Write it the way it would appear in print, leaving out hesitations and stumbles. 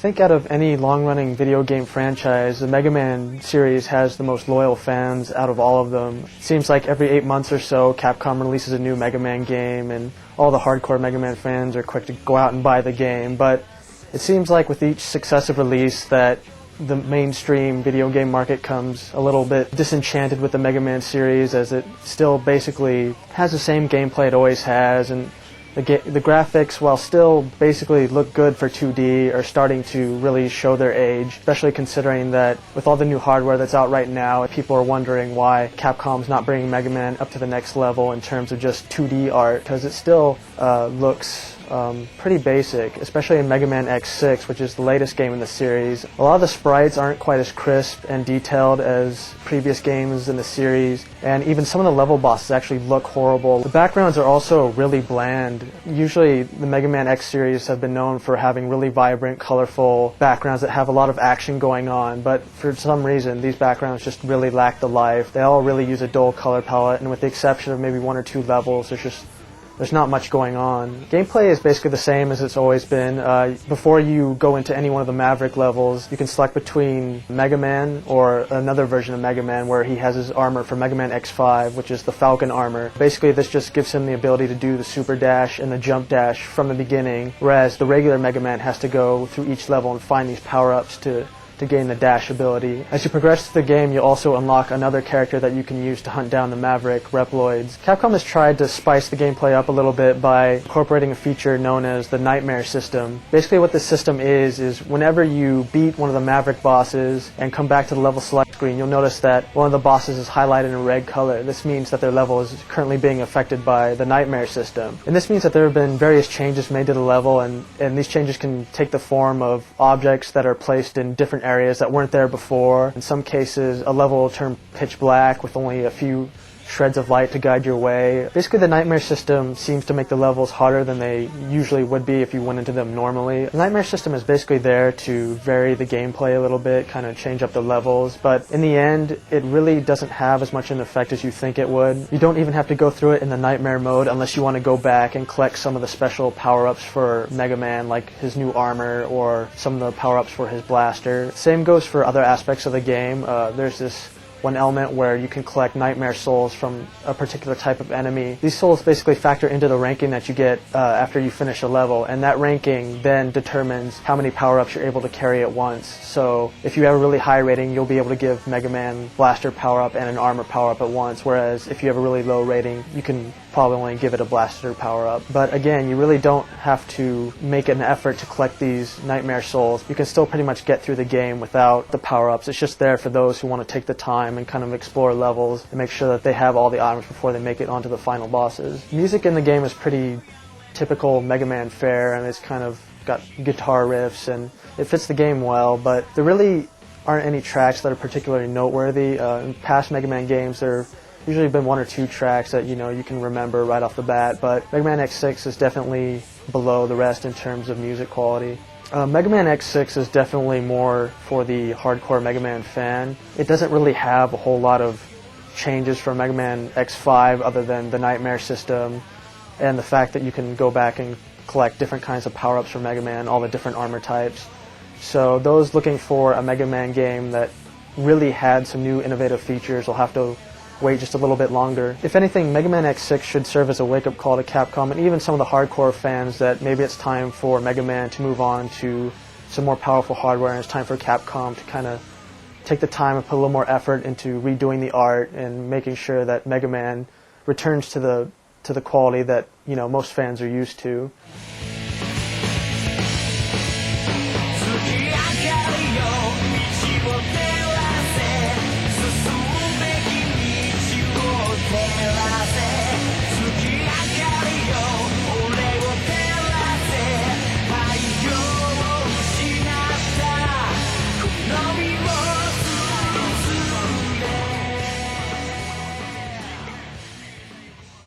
think out of any long-running video game franchise, the Mega Man series has the most loyal fans out of all of them. It seems like every 8 months or so, Capcom releases a new Mega Man game, and all the hardcore Mega Man fans are quick to go out and buy the game. But it seems like with each successive release that the mainstream video game market comes a little bit disenchanted with the Mega Man series, as it still basically has the same gameplay it always has, and the graphics, while still basically look good for 2D, are starting to really show their age, especially considering that with all the new hardware that's out right now, people are wondering why Capcom's not bringing Mega Man up to the next level in terms of just 2D art, because it still looks pretty basic, especially in Mega Man X6, which is the latest game in the series. A lot of the sprites aren't quite as crisp and detailed as previous games in the series, and even some of the level bosses actually look horrible. The backgrounds are also really bland. Usually the Mega Man X series have been known for having really vibrant, colorful backgrounds that have a lot of action going on, but for some reason these backgrounds just really lack the life. They all really use a dull color palette, and with the exception of maybe 1 or 2 levels, there's not much going on. Gameplay is basically the same as it's always been. Before you go into any one of the Maverick levels, you can select between Mega Man or another version of Mega Man where he has his armor for Mega Man X5, which is the Falcon armor. Basically, this just gives him the ability to do the super dash and the jump dash from the beginning, whereas the regular Mega Man has to go through each level and find these power-ups to gain the dash ability. As you progress through the game, you'll also unlock another character that you can use to hunt down the Maverick Reploids. Capcom has tried to spice the gameplay up a little bit by incorporating a feature known as the Nightmare system. Basically what this system is whenever you beat one of the Maverick bosses and come back to the level select screen, you'll notice that one of the bosses is highlighted in red color. This means that their level is currently being affected by the Nightmare system. And this means that there have been various changes made to the level, and these changes can take the form of objects that are placed in different areas that weren't there before. In some cases, a level will turn pitch black with only a few shreds of light to guide your way. Basically, the Nightmare system seems to make the levels harder than they usually would be if you went into them normally. The Nightmare system is basically there to vary the gameplay a little bit, kind of change up the levels, but in the end, it really doesn't have as much an effect as you think it would. You don't even have to go through it in the Nightmare mode unless you want to go back and collect some of the special power-ups for Mega Man, like his new armor or some of the power-ups for his blaster. Same goes for other aspects of the game. There's this one element where you can collect Nightmare souls from a particular type of enemy. These souls basically factor into the ranking that you get after you finish a level, and that ranking then determines how many power-ups you're able to carry at once. So if you have a really high rating, you'll be able to give Mega Man blaster power-up and an armor power-up at once, whereas if you have a really low rating, you can probably only give it a blaster power-up. But again, you really don't have to make an effort to collect these Nightmare souls. You can still pretty much get through the game without the power-ups. It's just there for those who want to take the time and kind of explore levels and make sure that they have all the items before they make it onto the final bosses. Music in the game is pretty typical Mega Man fare, and it's kind of got guitar riffs, and it fits the game well, but there really aren't any tracks that are particularly noteworthy. In past Mega Man games, there have usually been 1 or 2 tracks that you can remember right off the bat, but Mega Man X6 is definitely below the rest in terms of music quality. Mega Man X6 is definitely more for the hardcore Mega Man fan. It doesn't really have a whole lot of changes from Mega Man X5 other than the Nightmare system and the fact that you can go back and collect different kinds of power-ups from Mega Man, all the different armor types. So those looking for a Mega Man game that really had some new innovative features will have to wait just a little bit longer. If anything, Mega Man X6 should serve as a wake-up call to Capcom and even some of the hardcore fans that maybe it's time for Mega Man to move on to some more powerful hardware, and it's time for Capcom to kind of take the time and put a little more effort into redoing the art and making sure that Mega Man returns to the quality that most fans are used to.